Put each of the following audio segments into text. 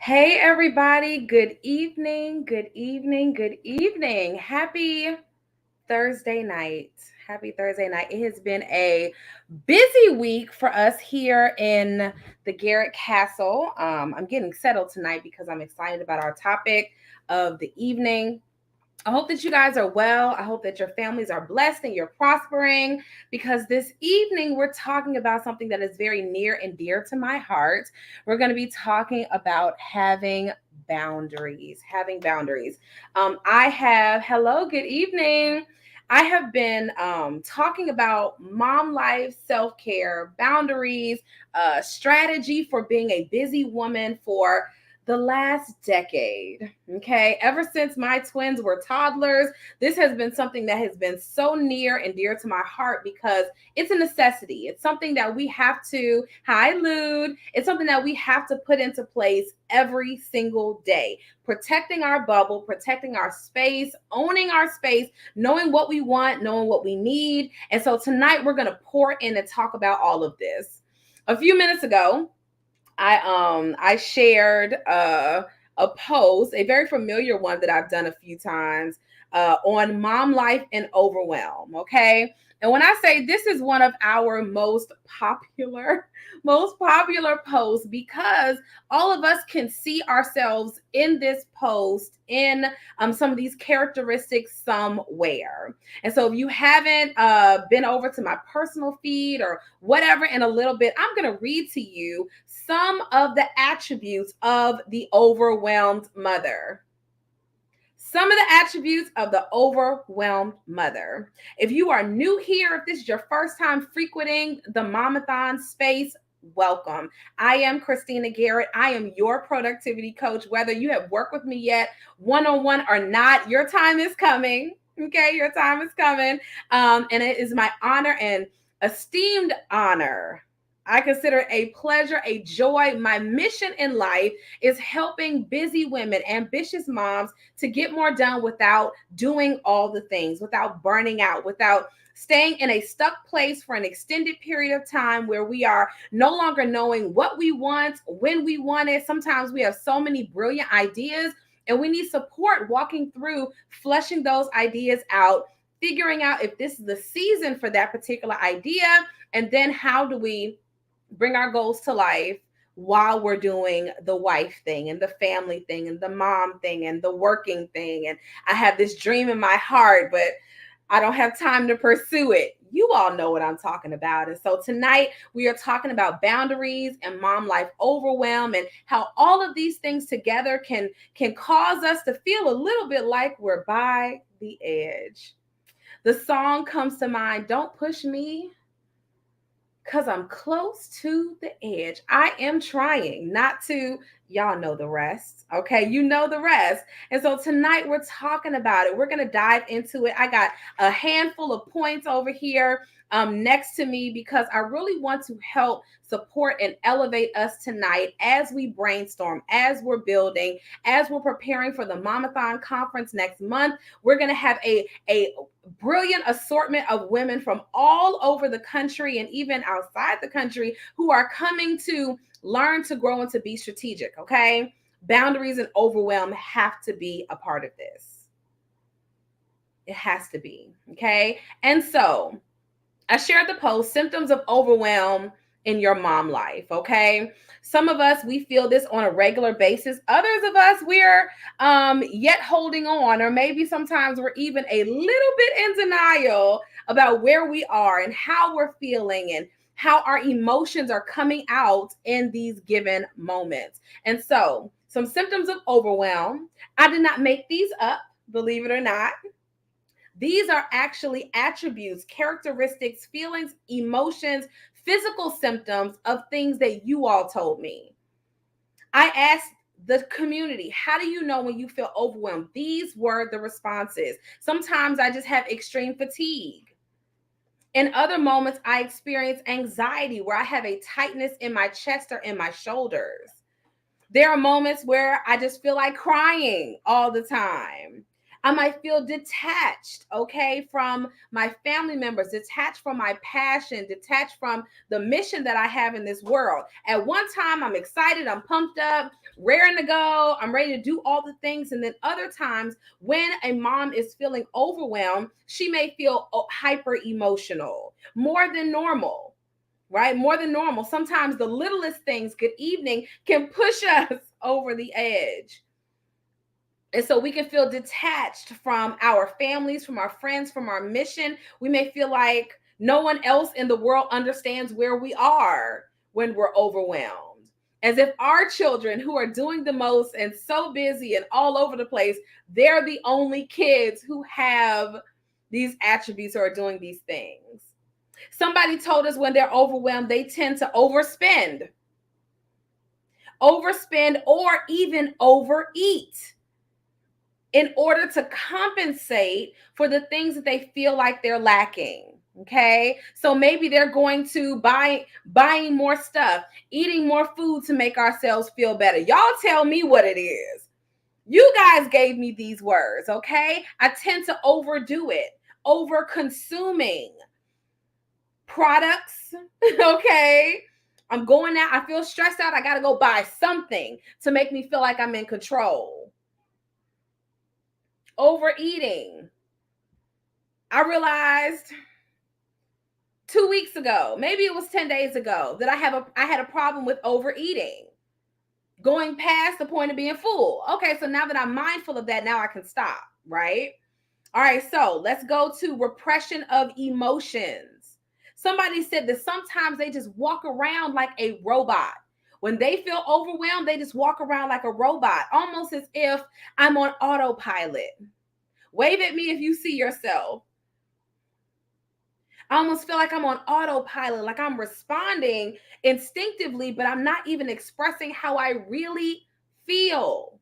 Hey, everybody. Good evening. Good evening. Good evening. Happy Thursday night. Happy Thursday night. It has been a busy week for us here in the Garrett Castle. I'm getting settled tonight because I'm excited about our topic of the evening. I hope that you guys are well. I hope that your families are blessed and you're prospering because this evening we're talking about something that is very near and dear to my heart. We're going to be talking about having boundaries. Having boundaries. Hello, good evening. I have been talking about mom life, self care, boundaries, strategy for being a busy woman for the last decade. Okay. Ever since my twins were toddlers, this has been something that has been so near and dear to my heart because it's a necessity. It's something that we have to, hi, Lude. It's something that we have to put into place every single day. Protecting our bubble, protecting our space, owning our space, knowing what we want, knowing what we need. And so tonight we're going to pour in and talk about all of this. A few minutes ago, I shared a post, a very familiar one that I've done a few times on mom life and overwhelm. Okay. And when I say this is one of our popular, most popular posts because all of us can see ourselves in this post in some of these characteristics somewhere. And so if you haven't been over to my personal feed or whatever in a little bit, I'm going to read to you some of the attributes of the overwhelmed mother. Some of the attributes of the overwhelmed mother. If you are new here, if this is your first time frequenting the Momathon space, welcome. I am Christina Garrett. I am your productivity coach. Whether you have worked with me yet, one-on-one or not, your time is coming. Okay, your time is coming. And it is my honor and esteemed honor. I consider it a pleasure, a joy. My mission in life is helping busy women, ambitious moms to get more done without doing all the things, without burning out, without staying in a stuck place for an extended period of time where we are no longer knowing what we want, when we want it. Sometimes we have so many brilliant ideas and we need support walking through fleshing those ideas out, figuring out if this is the season for that particular idea, and then how do we bring our goals to life while we're doing the wife thing and the family thing and the mom thing and the working thing. And I have this dream in my heart, but I don't have time to pursue it. You all know what I'm talking about. And so tonight we are talking about boundaries and mom life overwhelm and how all of these things together can cause us to feel a little bit like we're by the edge. The song comes to mind, Don't Push Me, because I'm close to the edge. I am trying not to, y'all know the rest. Okay, you know the rest. And so tonight we're talking about it. We're going to dive into it. I got a handful of points over here next to me because I really want to help support and elevate us tonight as we brainstorm, as we're building, as we're preparing for the Momathon conference next month. We're going to have a brilliant assortment of women from all over the country and even outside the country who are coming to learn to grow and to be strategic. Okay. Boundaries and overwhelm have to be a part of this. It has to be. Okay. And so I shared the post, symptoms of overwhelm in your mom life. Okay. Some of us, we feel this on a regular basis. Others of us, we're yet holding on, or maybe sometimes we're even a little bit in denial about where we are and how we're feeling and how our emotions are coming out in these given moments. And so, some symptoms of overwhelm. I did not make these up, believe it or not. These are actually attributes, characteristics, feelings, emotions, physical symptoms of things that you all told me. I asked the community, how do you know when you feel overwhelmed? These were the responses. Sometimes I just have extreme fatigue. In other moments, I experience anxiety where I have a tightness in my chest or in my shoulders. There are moments where I just feel like crying all the time. I might feel detached, okay, from my family members, detached from my passion, detached from the mission that I have in this world. At one time, I'm excited, I'm pumped up, raring to go, I'm ready to do all the things. And then other times, when a mom is feeling overwhelmed, she may feel hyper emotional, more than normal. Right? More than normal. Sometimes the littlest things, good evening, can push us over the edge. And so we can feel detached from our families, from our friends, from our mission. We may feel like no one else in the world understands where we are when we're overwhelmed. As if our children, who are doing the most and so busy and all over the place, they're the only kids who have these attributes or are doing these things. Somebody told us when they're overwhelmed, they tend to overspend or even overeat in order to compensate for the things that they feel like they're lacking. Okay. So maybe they're going to buying more stuff, eating more food to make ourselves feel better. Y'all tell me what it is. You guys gave me these words. Okay. I tend to overdo it, over consuming products. Okay. I'm going out. I feel stressed out. I got to go buy something to make me feel like I'm in control. Overeating. I realized 2 weeks ago, maybe it was 10 days ago, that I had a problem with overeating, going past the point of being full. Okay, so now that I'm mindful of that, now I can stop, right? All right, so let's go to repression of emotions. Somebody said that sometimes they just walk around like a robot. When they feel overwhelmed, they just walk around like a robot, almost as if I'm on autopilot. Wave at me if you see yourself. I almost feel like I'm on autopilot, like I'm responding instinctively, but I'm not even expressing how I really feel.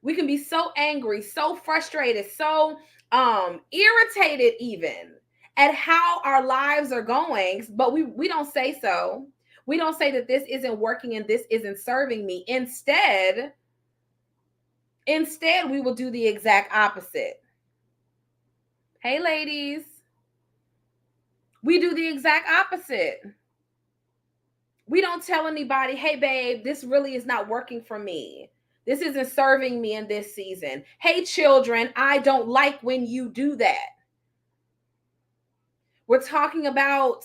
We can be so angry, so frustrated, so irritated even at how our lives are going, but we don't say so. We don't say that this isn't working and this isn't serving me. Instead, we will do the exact opposite. Hey ladies, we do the exact opposite. We don't tell anybody, hey, babe, this really is not working for me. This isn't serving me in this season. Hey, children, I don't like when you do that. We're talking about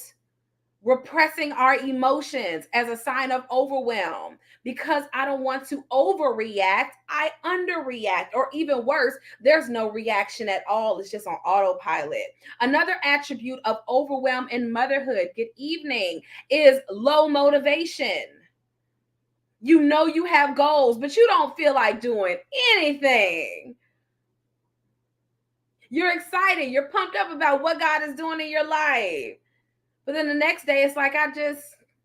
repressing our emotions as a sign of overwhelm. Because I don't want to overreact, I underreact. Or even worse, there's no reaction at all. It's just on autopilot. Another attribute of overwhelm in motherhood, good evening, is low motivation. You know you have goals, but you don't feel like doing anything. You're excited. You're pumped up about what God is doing in your life. But then the next day, it's like,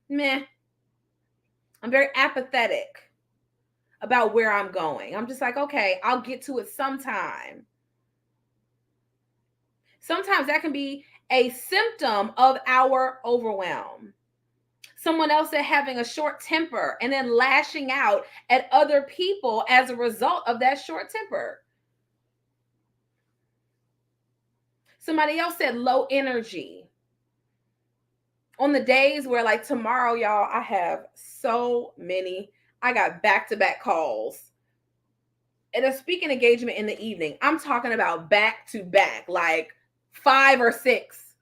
meh. I'm very apathetic about where I'm going. I'm just like, okay, I'll get to it sometime. Sometimes that can be a symptom of our overwhelm. Someone else that having a short temper and then lashing out at other people as a result of that short temper. Somebody else said low energy. On the days where, like tomorrow, y'all, I have so many. I got back-to-back calls and a speaking engagement in the evening. I'm talking about back-to-back, like 5 or 6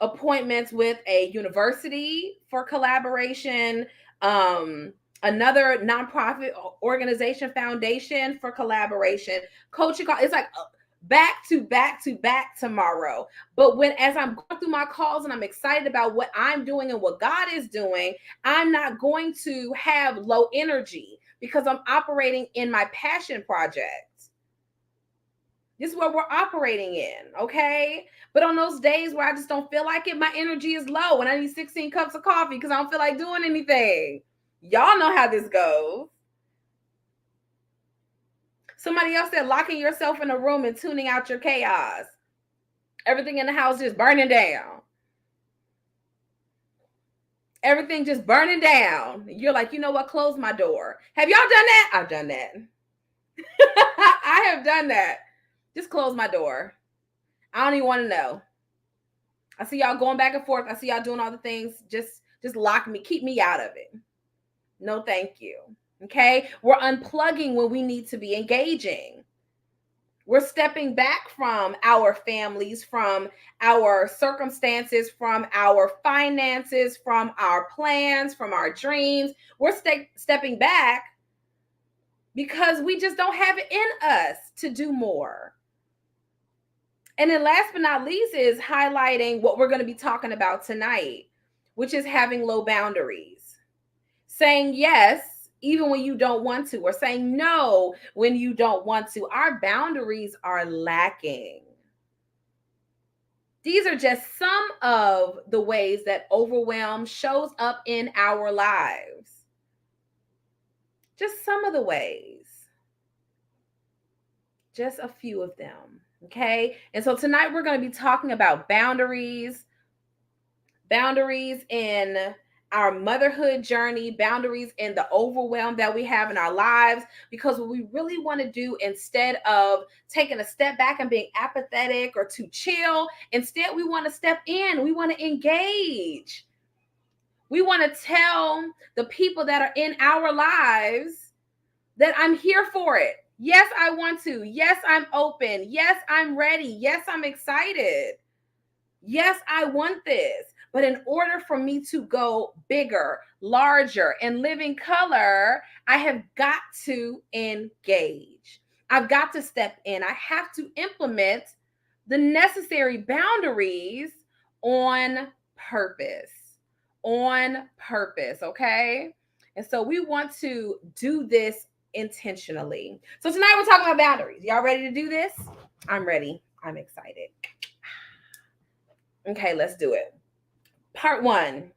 appointments with a university for collaboration, another nonprofit organization foundation for collaboration, coaching call. It's like back to back to back tomorrow. But as I'm going through my calls and I'm excited about what I'm doing and what God is doing, I'm not going to have low energy because I'm operating in my passion project. This is what we're operating in, okay? But on those days where I just don't feel like it, my energy is low and I need 16 cups of coffee because I don't feel like doing anything. Y'all know how this goes. Somebody else said locking yourself in a room and tuning out your chaos. Everything in the house just burning down. Everything just burning down. You're like, you know what? Close my door. Have y'all done that? I've done that. I have done that. Just close my door. I don't even want to know. I see y'all going back and forth. I see y'all doing all the things. Just lock me, keep me out of it. No, thank you. Okay? We're unplugging when we need to be engaging. We're stepping back from our families, from our circumstances, from our finances, from our plans, from our dreams. We're stepping back because we just don't have it in us to do more. And then last but not least is highlighting what we're going to be talking about tonight, which is having low boundaries. Saying yes, even when you don't want to, or saying no when you don't want to. Our boundaries are lacking. These are just some of the ways that overwhelm shows up in our lives. Just some of the ways. Just a few of them. Okay. And so tonight we're going to be talking about boundaries in our motherhood journey, boundaries in the overwhelm that we have in our lives. Because what we really want to do, instead of taking a step back and being apathetic or too chill, instead we want to step in. We want to engage. We want to tell the people that are in our lives that I'm here for it. Yes, I want to. Yes, I'm open. Yes, I'm ready. Yes, I'm excited. Yes, I want this. But in order for me to go bigger, larger, and live in color, I have got to engage. I've got to step in. I have to implement the necessary boundaries on purpose. On purpose, okay? And so we want to do this intentionally. So tonight we're talking about boundaries. Y'all ready to do this? I'm ready. I'm excited. Okay, let's do it. Part one,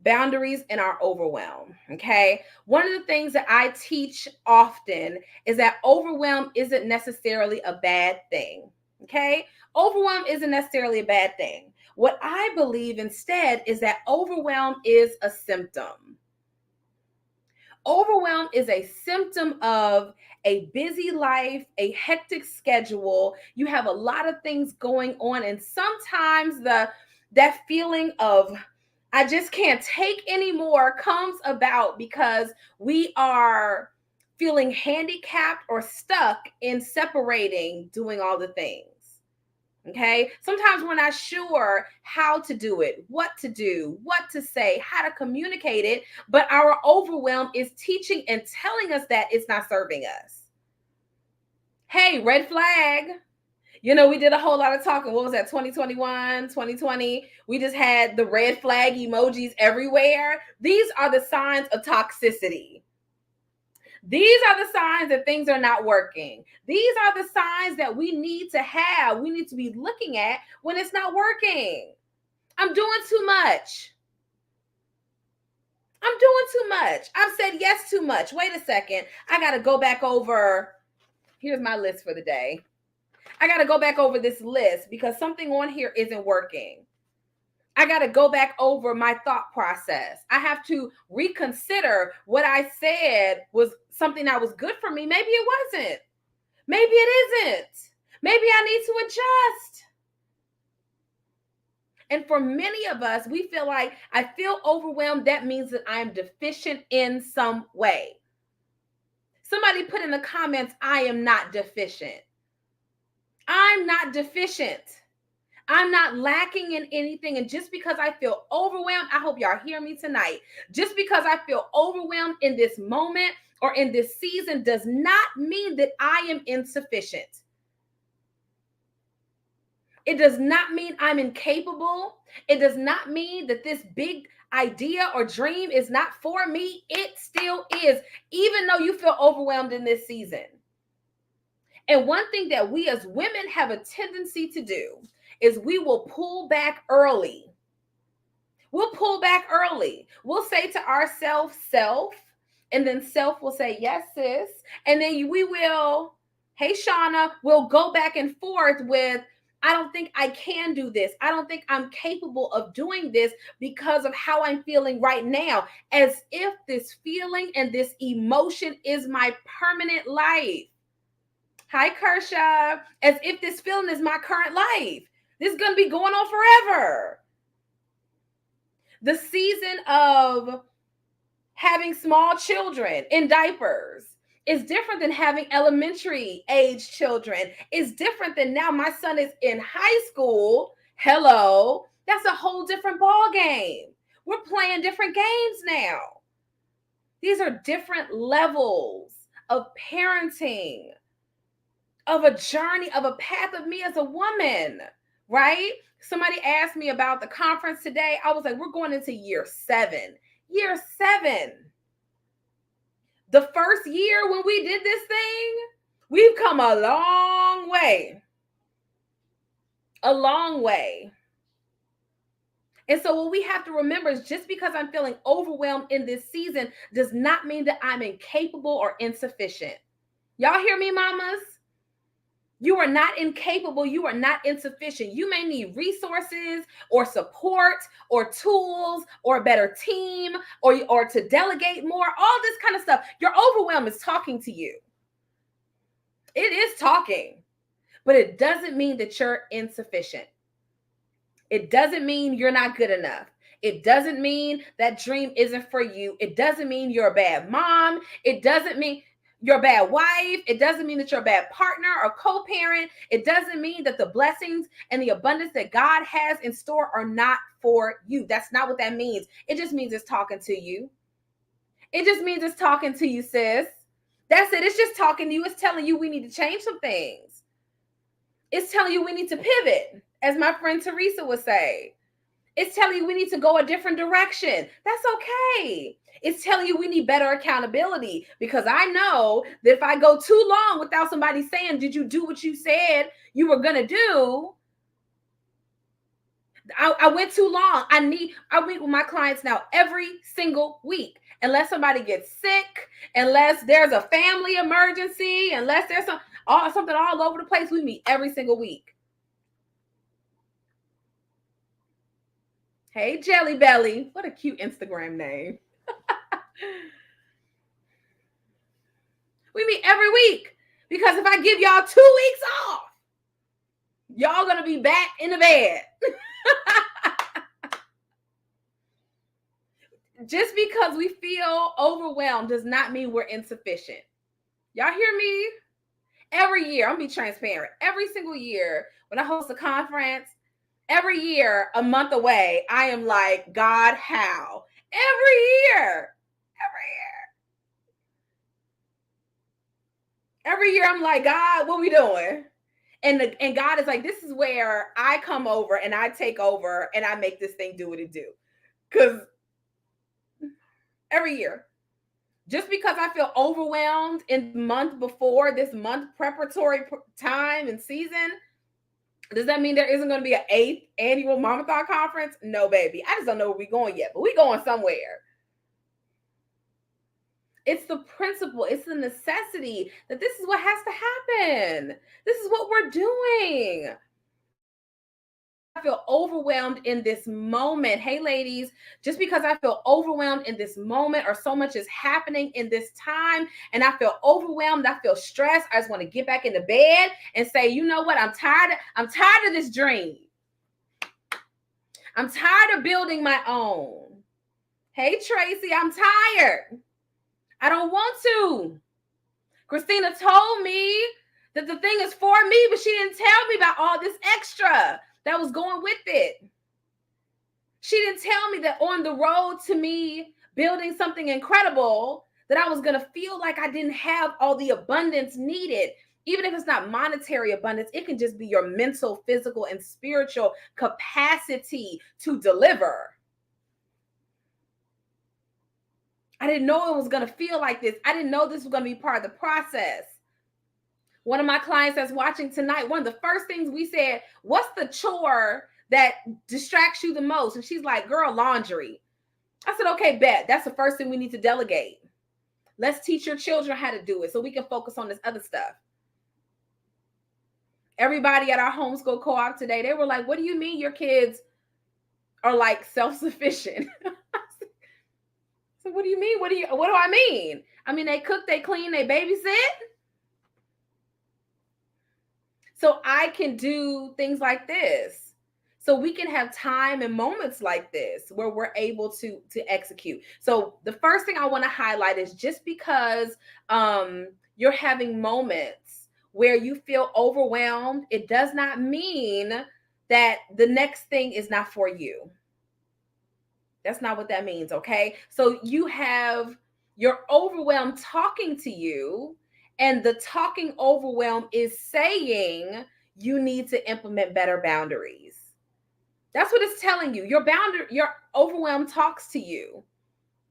boundaries in our overwhelm. Okay. One of the things that I teach often is that overwhelm isn't necessarily a bad thing. Okay. Overwhelm isn't necessarily a bad thing. What I believe instead is that overwhelm is a symptom. Overwhelm is a symptom of a busy life, a hectic schedule. You have a lot of things going on, and sometimes that feeling of I just can't take anymore comes about because we are feeling handicapped or stuck in separating doing all the things. Okay. Sometimes we're not sure how to do it, what to do, what to say, how to communicate it, but our overwhelm is teaching and telling us that it's not serving us. Hey, red flag. You know, we did a whole lot of talking. What was that, 2021, 2020? We just had the red flag emojis everywhere. These are the signs of toxicity. These are the signs that things are not working. These are the signs that we need to have. We need to be looking at when it's not working. I'm doing too much. I'm doing too much. I've said yes too much. Wait a second. I got to go back over. Here's my list for the day. I got to go back over this list because something on here isn't working. I got to go back over my thought process. I have to reconsider what I said was something that was good for me. Maybe it wasn't. Maybe it isn't. Maybe I need to adjust. And for many of us, we feel like I feel overwhelmed. That means that I am deficient in some way. Somebody put in the comments, I am not deficient. I'm not deficient. I'm not lacking in anything. And just because I feel overwhelmed, I hope y'all hear me tonight. Just because I feel overwhelmed in this moment or in this season does not mean that I am insufficient. It does not mean I'm incapable. It does not mean that this big idea or dream is not for me. It still is, even though you feel overwhelmed in this season. And one thing that we as women have a tendency to do is we will pull back early. We'll pull back early. We'll say to ourselves, self, and then self will say, yes, sis. And then we will, hey, Shauna, we'll go back and forth with, I don't think I can do this. I don't think I'm capable of doing this because of how I'm feeling right now. As if this feeling and this emotion is my permanent life. Hi, Kershaw. As if this feeling is my current life. This is going to be going on forever. The season of having small children in diapers is different than having elementary age children. It's different than now my son is in high school. Hello. That's a whole different ball game. We're playing different games now. These are different levels of parenting, of a journey, of a path of me as a woman, right? Somebody asked me about the conference today. I was like, we're going into year 7. Year 7. The first year when we did this thing, we've come a long way. A long way. And so what we have to remember is just because I'm feeling overwhelmed in this season does not mean that I'm incapable or insufficient. Y'all hear me, mamas? You are not incapable. You are not insufficient. You may need resources or support or tools or a better team or to delegate more, all this kind of stuff. Your overwhelm is talking to you. It is talking, but it doesn't mean that you're insufficient. It doesn't mean you're not good enough. It doesn't mean that dream isn't for you. It doesn't mean you're a bad mom. It doesn't mean you're a bad wife. It doesn't mean that you're a bad partner or co-parent. It doesn't mean that the blessings and the abundance that God has in store are not for you. That's not what that means. It just means it's talking to you. It just means it's talking to you, sis. That's it. It's just talking to you. It's telling you we need to change some things. It's telling you we need to pivot, as my friend Teresa would say. It's telling you we need to go a different direction. That's okay. It's telling you we need better accountability, because I know that if I go too long without somebody saying, did you do what you said you were going to do? I went too long. I meet with my clients now every single week. Unless somebody gets sick, unless there's a family emergency, unless there's something all over the place, we meet every single week. Hey, Jelly Belly. What a cute Instagram name. We meet every week, because if I give y'all 2 weeks off, y'all gonna be back in the bed. Just because we feel overwhelmed does not mean we're insufficient. Y'all hear me? Every year, I'm gonna be transparent. Every single year when I host a conference, every year, a month away, I am like, God, how? Every year, I'm like, God, what we doing? And God is like, this is where I come over and I take over and I make this thing do what it do. Because every year, just because I feel overwhelmed in the month before, this month preparatory time and season, does that mean there isn't going to be an 8th annual Mamathon conference? No, baby. I just don't know where we're going yet, but we're going somewhere. It's the principle. It's the necessity that this is what has to happen. This is what we're doing. I feel overwhelmed in this moment. Hey, ladies, just because I feel overwhelmed in this moment, or so much is happening in this time, and I feel overwhelmed, I feel stressed, I just want to get back into bed and say, you know what? I'm tired of this dream. I'm tired of building my own. Hey, Tracy, I'm tired. I don't want to. Christina told me that the thing is for me, but she didn't tell me about all this extra that was going with it. She didn't tell me that on the road to me building something incredible, that I was going to feel like I didn't have all the abundance needed. Even if it's not monetary abundance, it can just be your mental, physical, and spiritual capacity to deliver. I didn't know it was going to feel like this. I didn't know this was going to be part of the process. One of my clients that's watching tonight, one of the first things we said, what's the chore that distracts you the most? And she's like, girl, laundry. I said, okay, bet. That's the first thing we need to delegate. Let's teach your children how to do it so we can focus on this other stuff. Everybody at our homeschool co-op today, they were like, what do you mean your kids are like self-sufficient? So what do you mean? What do I mean? I mean, they cook, they clean, they babysit. so I can do things like this. So we can have time and moments like this where we're able to execute. So the first thing I want to highlight is just because you're having moments where you feel overwhelmed, it does not mean that the next thing is not for you. That's not what that means, okay? So you have your overwhelm talking to you, and the talking overwhelm is saying you need to implement better boundaries. That's what it's telling you. Your overwhelm talks to you.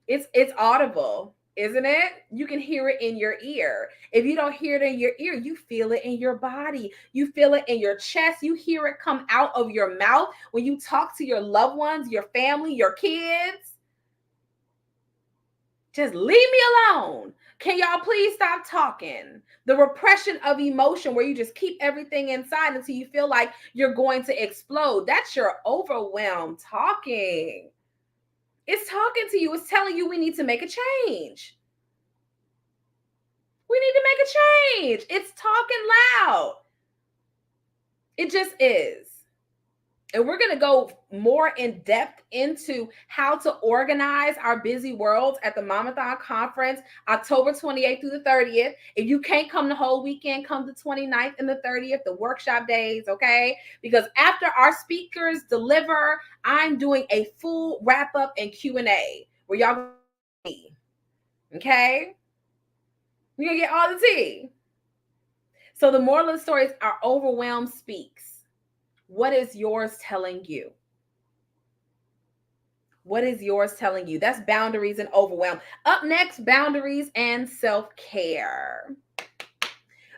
It's audible, isn't it? You can hear it in your ear. If you don't hear it in your ear, you feel it in your body. You feel it in your chest. You hear it come out of your mouth when you talk to your loved ones, your family, your kids. Just leave me alone. Can y'all please stop talking? The repression of emotion, where you just keep everything inside until you feel like you're going to explode. That's your overwhelm talking. It's talking to you. It's telling you we need to make a change. We need to make a change. It's talking loud. It just is. And we're going to go more in depth into how to organize our busy worlds at the Mamathon Conference, October 28th through the 30th. If you can't come the whole weekend, come the 29th and the 30th, the workshop days, okay? Because after our speakers deliver, I'm doing a full wrap-up and Q&A where y'all going to see, okay? You're going to get all the tea. So the moral of the story is our overwhelm speaks. What is yours telling you? What is yours telling you? That's boundaries and overwhelm. Up next, boundaries and self-care.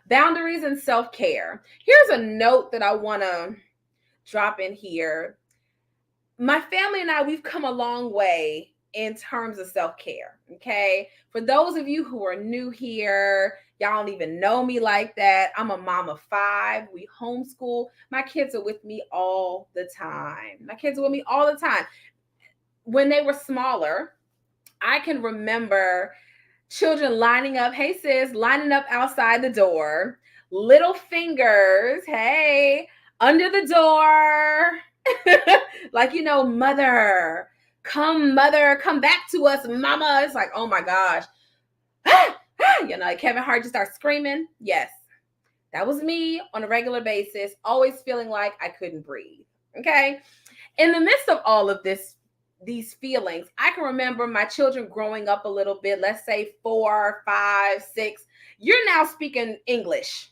Boundaries and self-care. Here's a note that I want to drop in here. My family and I, we've come a long way in terms of self-care, okay? For those of you who are new here, y'all don't even know me like that. I'm a mom of 5. We homeschool. My kids are with me all the time. When they were smaller, I can remember children lining up, hey sis, lining up outside the door, little fingers, hey, under the door. Like, mother, come back to us, mama. It's like, oh my gosh. Like Kevin Hart just starts screaming. Yes, that was me on a regular basis, always feeling like I couldn't breathe. Okay. In the midst of all of these feelings, I can remember my children growing up a little bit, let's say 4, 5, 6. You're now speaking English.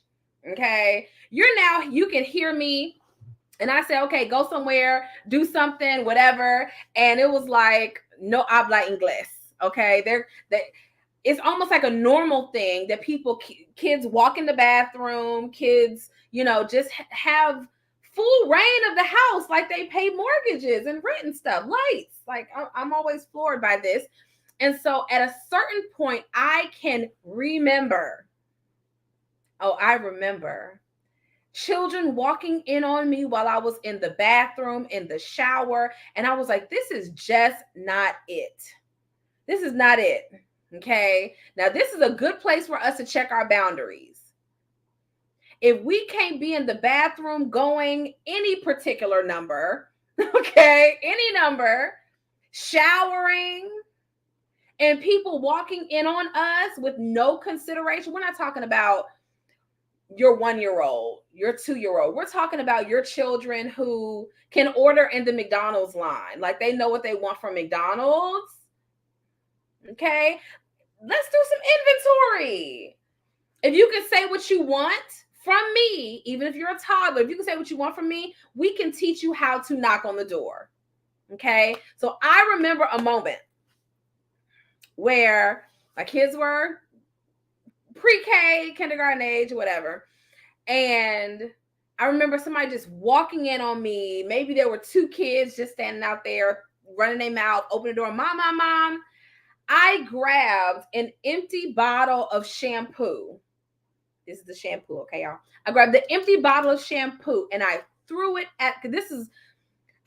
Okay. You can hear me. And I say, okay, go somewhere, do something, whatever. And it was like, no habla inglés. Okay. It's almost like a normal thing that kids walk in the bathroom, kids, just have full reign of the house, like they pay mortgages and rent and stuff, lights. Like I'm always floored by this. And so at a certain point, I remember children walking in on me while I was in the bathroom, in the shower. And I was like, this is just not it. This is not it. Okay. Now, this is a good place for us to check our boundaries. If we can't be in the bathroom going any particular number, okay, any number, showering, and people walking in on us with no consideration, we're not talking about your 1-year-old, your 2-year-old. We're talking about your children who can order in the McDonald's line. Like they know what they want from McDonald's. Okay. Let's do some inventory. If you can say what you want from me, even if you're a toddler, if you can say what you want from me, we can teach you how to knock on the door. Okay. So I remember a moment where my kids were pre-K, kindergarten age, whatever. And I remember somebody just walking in on me. Maybe there were 2 kids just standing out there, running their mouth, opening the door. Mom. I grabbed an empty bottle of shampoo. This is the shampoo, okay, y'all? I grabbed the empty bottle of shampoo and I threw it I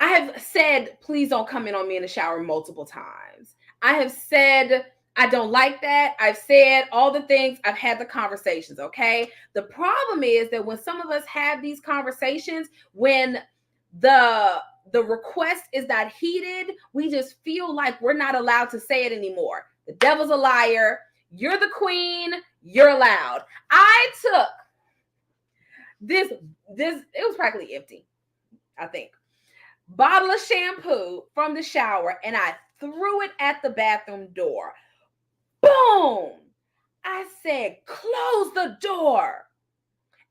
have said, please don't come in on me in the shower multiple times. I have said, I don't like that. I've said all the things. I've had the conversations, okay? The problem is that when some of us have these conversations, when the request is not heeded, we just feel like we're not allowed to say it anymore. The devil's a liar. You're the queen. You're allowed. I took this, it was practically empty, I think, bottle of shampoo from the shower, and I threw it at the bathroom door. Boom! I said, close the door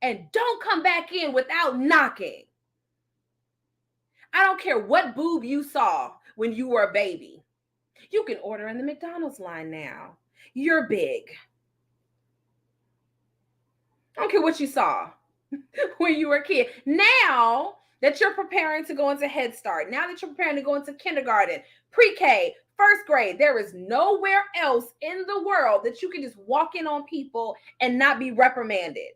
and don't come back in without knocking. I don't care what boob you saw when you were a baby. You can order in the McDonald's line now. You're big. I don't care what you saw when you were a kid. Now that you're preparing to go into Head Start, now that you're preparing to go into kindergarten, pre-K, first grade, there is nowhere else in the world that you can just walk in on people and not be reprimanded.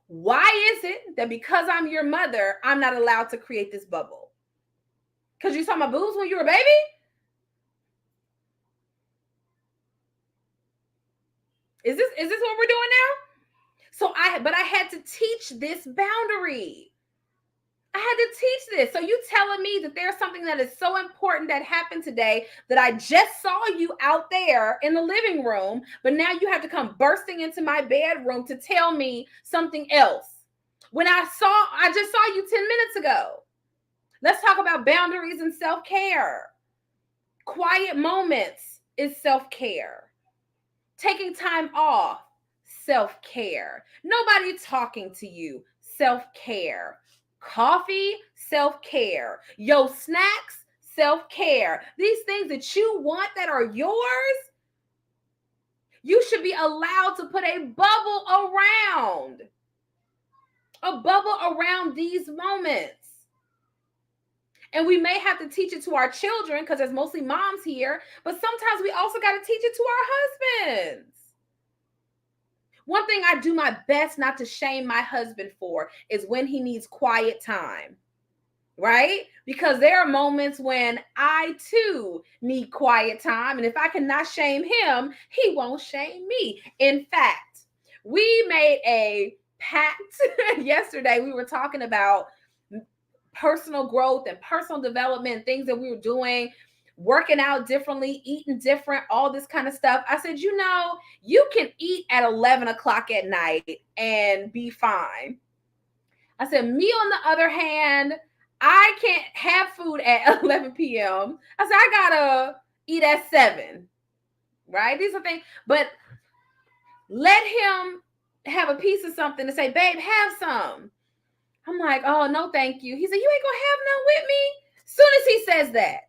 Why is it that because I'm your mother, I'm not allowed to create this bubble? Because you saw my boobs when you were a baby? Is this what we're doing now? So I had to teach this boundary. I had to teach this. So you telling me that there's something that is so important that happened today that I just saw you out there in the living room, but now you have to come bursting into my bedroom to tell me something else. When I just saw you 10 minutes ago. Let's talk about boundaries and self-care. Quiet moments is self-care. Taking time off, self-care. Nobody talking to you, self-care. Coffee, self-care. Your snacks, self-care. These things that you want that are yours, you should be allowed to put a bubble around. A bubble around these moments. And we may have to teach it to our children because there's mostly moms here, but sometimes we also got to teach it to our husbands. One thing I do my best not to shame my husband for is when he needs quiet time, right? Because there are moments when I too need quiet time. And if I cannot shame him, he won't shame me. In fact, we made a pact yesterday. We were talking about personal growth and personal development, things that we were doing, working out differently, eating different, all this kind of stuff. I said, you can eat at 11 o'clock at night and be fine. I said, me on the other hand, I can't have food at 11 p.m. I said, I gotta eat at 7, right? These are things, but let him have a piece of something and say, babe, have some. I'm like, oh, no, thank you. He said, you ain't gonna have none with me? Soon as he says that.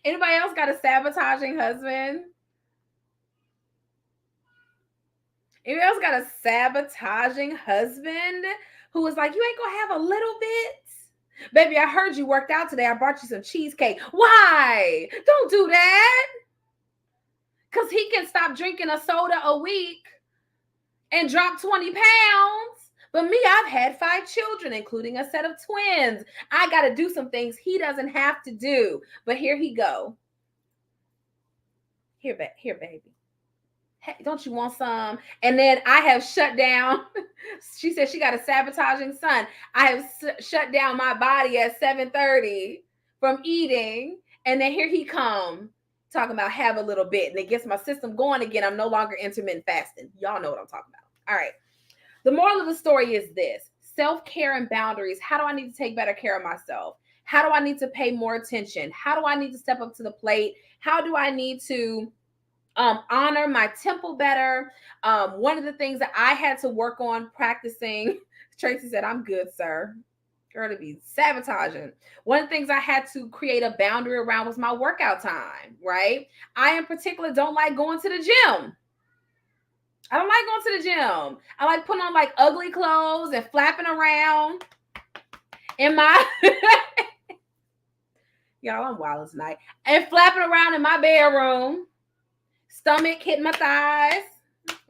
Anybody else got a sabotaging husband? Anybody else got a sabotaging husband who was like, you ain't gonna have a little bit? Baby, I heard you worked out today. I brought you some cheesecake. Why? Don't do that. Because he can stop drinking a soda a week and drop 20 pounds. But me, I've had 5 children, including a set of twins. I got to do some things he doesn't have to do. But here he go. Here, baby. Hey, don't you want some? And then I have shut down. She said she got a sabotaging son. I have shut down my body at 7:30 from eating. And then here he come talking about have a little bit. And it gets my system going again. I'm no longer intermittent fasting. Y'all know what I'm talking about. All right. The moral of the story is this: self-care and boundaries. How do I need to take better care of myself? How do I need to pay more attention? How do I need to step up to the plate? How do I need to honor my temple better? One of the things that I had to work on practicing, Tracy said, I'm good, sir. Girl, to be sabotaging. One of the things I had to create a boundary around was my workout time, right? I in particular don't like going to the gym. I don't like going to the gym. I like putting on like ugly clothes and flapping around in my y'all, I'm wild tonight. And flapping around in my bedroom, stomach hitting my thighs.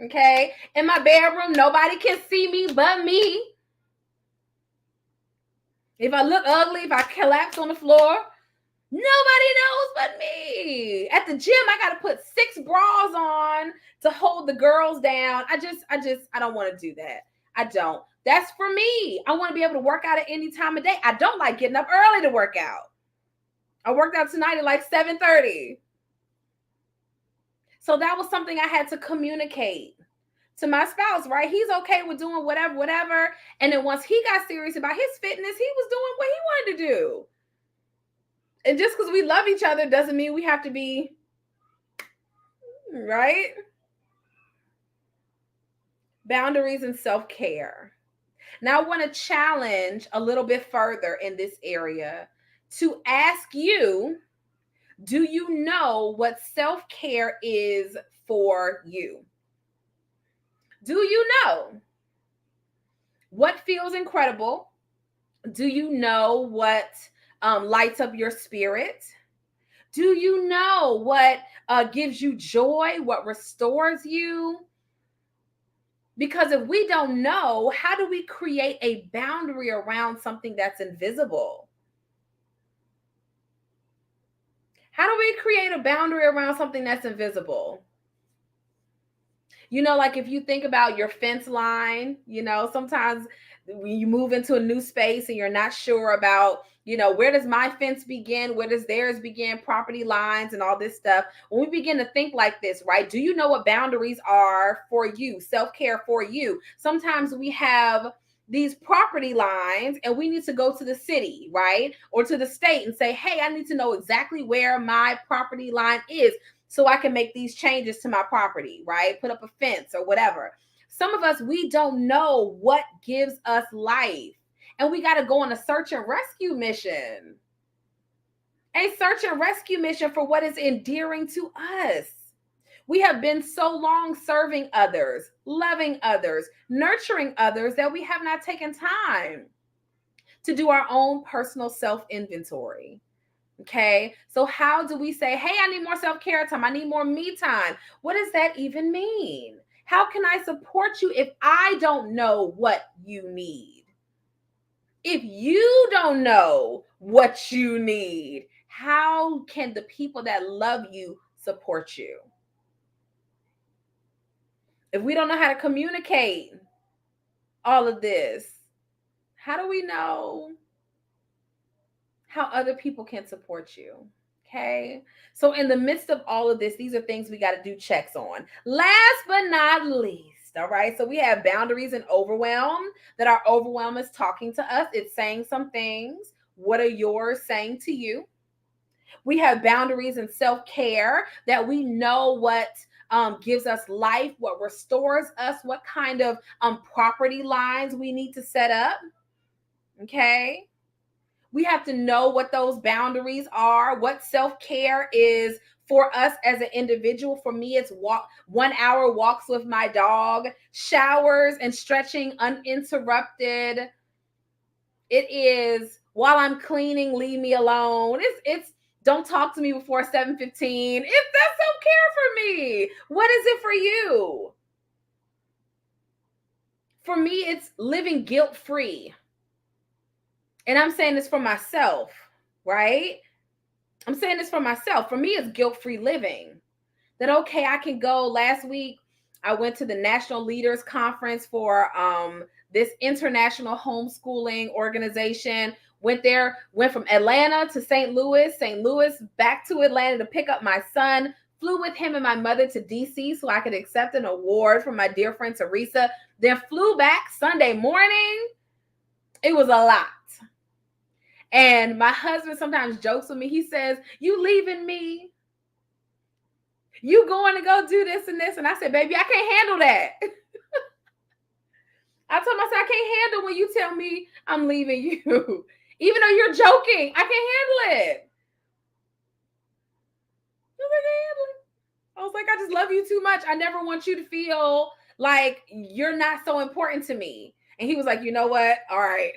Okay. In my bedroom, nobody can see me but me. If I look ugly, if I collapse on the floor, Nobody knows but me. At the gym, I got to put 6 bras on to hold the girls down. I don't want to do that. I don't. That's for me. I want to be able to work out at any time of day. I don't like getting up early to work out. I worked out tonight at like 7:30. So that was something I had to communicate to my spouse, right? He's okay with doing whatever. And then once he got serious about his fitness, he was doing what he wanted to do. And just because we love each other doesn't mean we have to be, right? Boundaries and self-care. Now, I want to challenge a little bit further in this area to ask you, do you know what self-care is for you? Do you know what feels incredible? Do you know what lights up your spirit? Do you know what gives you joy, what restores you? Because if we don't know, how do we create a boundary around something that's invisible? How do we create a boundary around something that's invisible? Like if you think about your fence line, sometimes when you move into a new space and you're not sure about, where does my fence begin? Where does theirs begin? Property lines and all this stuff. When we begin to think like this, right? Do you know what boundaries are for you? Self-care for you. Sometimes we have these property lines and we need to go to the city, right? Or to the state and say, hey, I need to know exactly where my property line is, so I can make these changes to my property, right? Put up a fence or whatever. Some of us, we don't know what gives us life. And we got to go on a search and rescue mission. A search and rescue mission for what is endearing to us. We have been so long serving others, loving others, nurturing others that we have not taken time to do our own personal self-inventory. Okay, so how do we say, hey, I need more self-care time, I need more me time? What does that even mean? How can I support you if I don't know what you need? If you don't know what you need, how can the people that love you support you? If we don't know how to communicate all of this, how do we know how other people can support you? Okay. So in the midst of all of this, these are things we got to do checks on. Last but not least, all right. So we have boundaries and overwhelm, that our overwhelm is talking to us. It's saying some things. What are yours saying to you? We have boundaries and self-care, that we know what gives us life, what restores us, what kind of property lines we need to set up. Okay. We have to know what those boundaries are, what self-care is for us as an individual. For me, it's 1 hour walks with my dog, showers and stretching uninterrupted. It is while I'm cleaning, leave me alone. It's don't talk to me before 7:15. That's self-care for me. What is it for you? For me, it's living guilt-free. And I'm saying this for myself, right? I'm saying this for myself. For me, it's guilt-free living. That, okay, I can go. Last week, I went to the National Leaders Conference for this international homeschooling organization. Went from Atlanta to St. Louis, back to Atlanta to pick up my son. Flew with him and my mother to DC so I could accept an award from my dear friend Teresa. Then flew back Sunday morning. It was a lot. And my husband sometimes jokes with me. He says, you leaving me? You going to go do this and this? And I said, baby, I can't handle that. I told myself, I can't handle when you tell me I'm leaving you. Even though you're joking, I can't handle it. I was like, I just love you too much. I never want you to feel like you're not so important to me. And he was like, you know what? All right.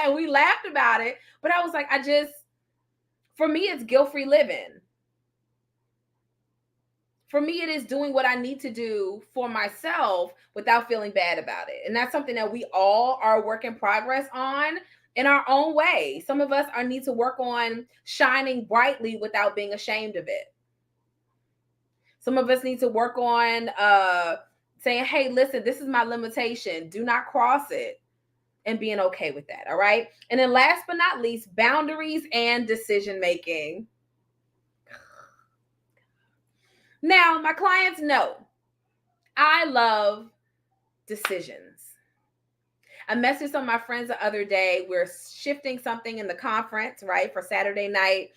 And we laughed about it. But I was like, for me, it's guilt-free living. For me, it is doing what I need to do for myself without feeling bad about it. And that's something that we all are a work in progress on. in our own way. Some of us need to work on shining brightly without being ashamed of it. Some of us need to work on saying, hey, listen, this is my limitation. Do not cross it, and being okay with that. All right. And then last but not least, boundaries and decision making. Now, my clients know I love decisions. I messaged some of my friends the other day. We're shifting something in the conference, right, for Saturday night,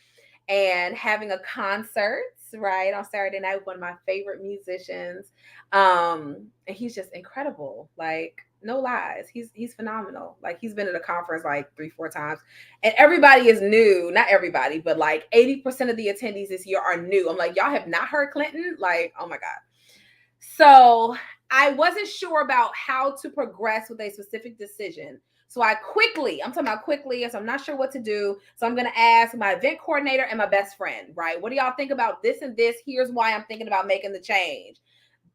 and having a concert, right, on Saturday night with one of my favorite musicians. And he's just incredible. Like, no lies. He's phenomenal. Like, he's been at a conference like 3-4 times. And everybody is new. Not everybody, but like 80% of the attendees this year are new. I'm like, y'all have not heard Clinton? Like, oh my God. So I wasn't sure about how to progress with a specific decision. So I'm talking about quickly, so I'm not sure what to do. So I'm going to ask my event coordinator and my best friend, right? What do y'all think about this and this? Here's why I'm thinking about making the change.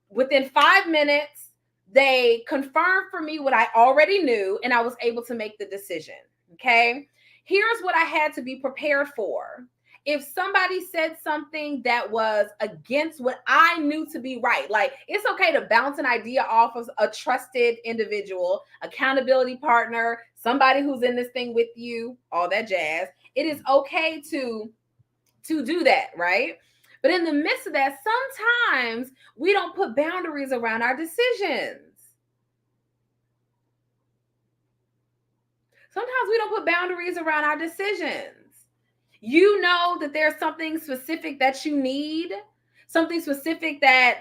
Within 5 minutes, they confirmed for me what I already knew, and I was able to make the decision. Okay. Here's what I had to be prepared for. If somebody said something that was against what I knew to be right, like, it's okay to bounce an idea off of a trusted individual, accountability partner, somebody who's in this thing with you, all that jazz. It is okay to do that, right? But in the midst of that, sometimes we don't put boundaries around our decisions. Sometimes we don't put boundaries around our decisions. You know that there's something specific that you need, something specific that,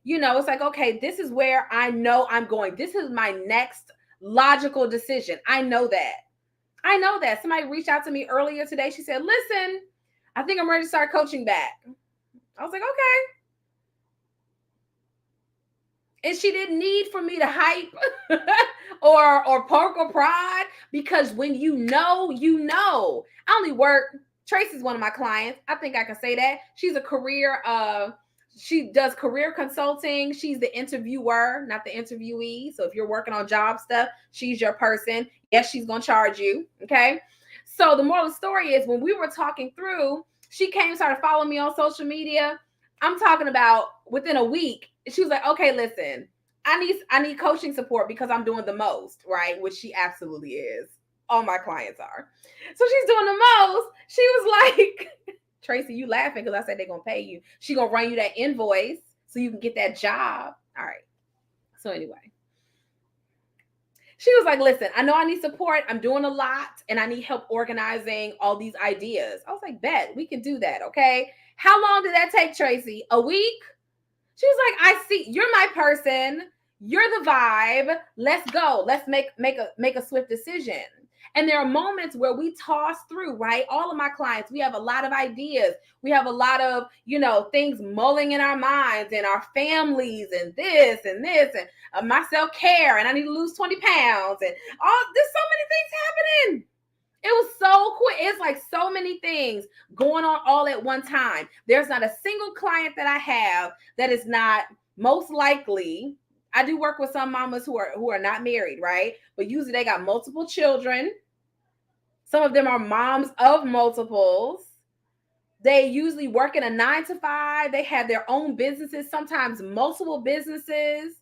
it's like, okay, this is where I know I'm going. This is my next logical decision. I know that. Somebody reached out to me earlier today. She said, listen, I think I'm ready to start coaching back. I was like, okay. And she didn't need for me to hype or poke or prod, because when you know, I only work. Tracy's one of my clients. I think I can say that. She's a career, she does career consulting. She's the interviewer, not the interviewee. So if you're working on job stuff, she's your person. Yes, she's going to charge you. Okay. So the moral of the story is, when we were talking through, she started following me on social media. I'm talking about within a week. She was like, okay, listen, I need coaching support because I'm doing the most, right? Which she absolutely is. All my clients are. So she's doing the most. She was like, Tracy, you laughing because I said they're going to pay you. She going to run you that invoice so you can get that job. All right. So anyway, she was like, listen, I know I need support. I'm doing a lot and I need help organizing all these ideas. I was like, bet, we can do that. Okay. How long did that take, Tracy? A week? She was like, I see, you're my person. You're the vibe. Let's go. Let's make a swift decision. And there are moments where we toss through, right? All of my clients, we have a lot of ideas. We have a lot of, things mulling in our minds and our families and this and my self-care, and I need to lose 20 pounds and there's so many things happening. It was so quick. It's like so many things going on all at one time. There's not a single client that I have that is not most likely. I do work with some mamas who are not married, right? But usually they got multiple children. Some of them are moms of multiples. They usually work in a 9-to-5. They have their own businesses, sometimes multiple businesses.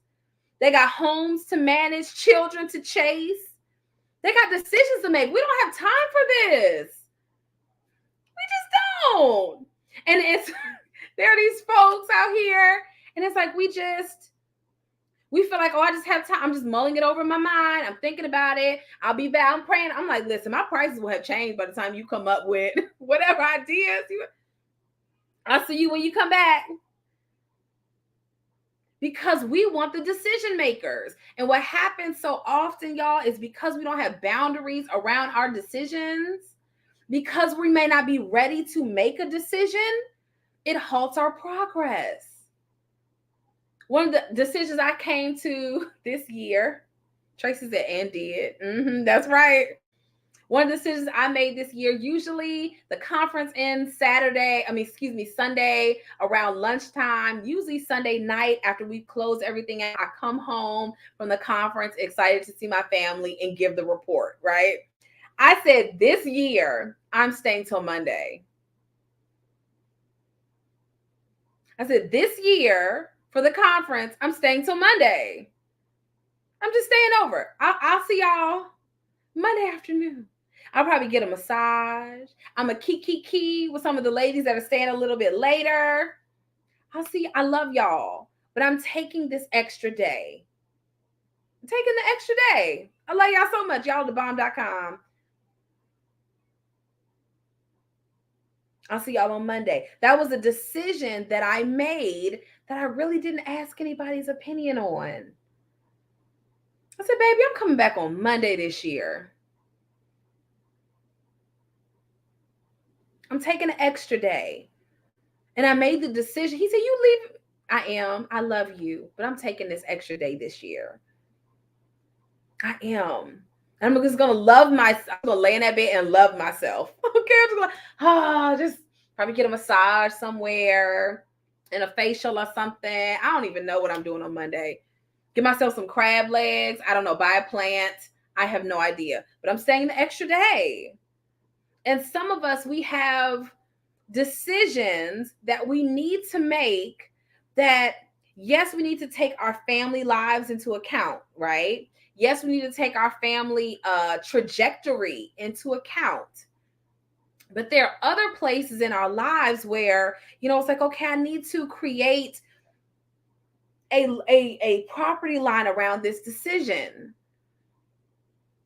They got homes to manage, children to chase. They got decisions to make. We don't have time for this. We just don't. And there are these folks out here, and it's like we feel like, I just have time. I'm just mulling it over in my mind. I'm thinking about it. I'll be back. I'm praying. I'm like, listen, my prices will have changed by the time you come up with whatever ideas. I'll see you when you come back. Because we want the decision makers. And what happens so often, y'all, is because we don't have boundaries around our decisions, because we may not be ready to make a decision, it halts our progress. One of the decisions I came to this year, Tracy said, and did. That's right. One of the decisions I made this year, usually the conference ends Sunday around lunchtime, usually Sunday night after we close everything out. I come home from the conference excited to see my family and give the report, right? I said this year, I'm staying till Monday. I said this year for the conference, I'm staying till Monday. I'm just staying over. I'll see y'all Monday afternoon. I'll probably get a massage. I'm a kiki with some of the ladies that are staying a little bit later. I'll see. I love y'all, but I'm taking this extra day. I'm taking the extra day. I love y'all so much. Y'all thebomb.com. I'll see y'all on Monday. That was a decision that I made that I really didn't ask anybody's opinion on. I said, baby, I'm coming back on Monday this year. I'm taking an extra day. And I made the decision. He said, you leave. I am. I love you, but I'm taking this extra day this year. I am. I'm just gonna love myself. I'm gonna lay in that bed and love myself. Okay, I'm just gonna just probably get a massage somewhere and a facial or something. I don't even know what I'm doing on Monday. Get myself some crab legs. I don't know, buy a plant. I have no idea. But I'm staying the extra day. And some of us, we have decisions that we need to make that, yes, we need to take our family lives into account, right? Yes, we need to take our family trajectory into account. But there are other places in our lives where, it's like, okay, I need to create a property line around this decision.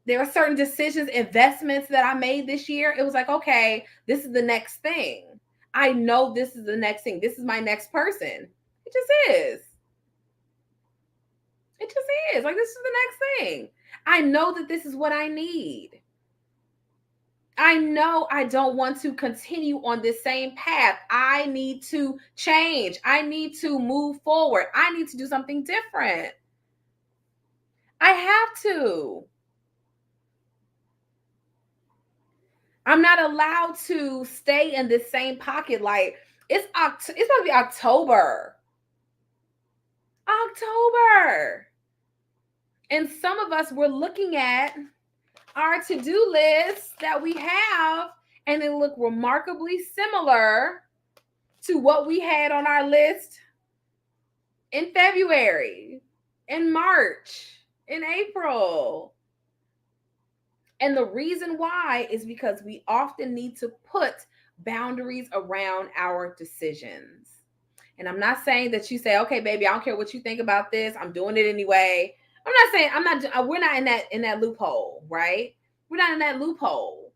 There are certain decisions, investments that I made this year. It was like, okay, this is the next thing. I know this is the next thing. This is my next person. It just is. It just is. Like, this is the next thing. I know that this is what I need. I know I don't want to continue on this same path. I need to change. I need to move forward. I need to do something different. I have to. I'm not allowed to stay in this same pocket. Like, it's supposed to be October. October. And some of us, we're looking at our to-do list that we have, and they look remarkably similar to what we had on our list in February, in March, in April. And the reason why is because we often need to put boundaries around our decisions. And I'm not saying that you say, okay, baby, I don't care what you think about this. I'm doing it anyway. I'm not saying we're not in that loophole, right? We're not in that loophole.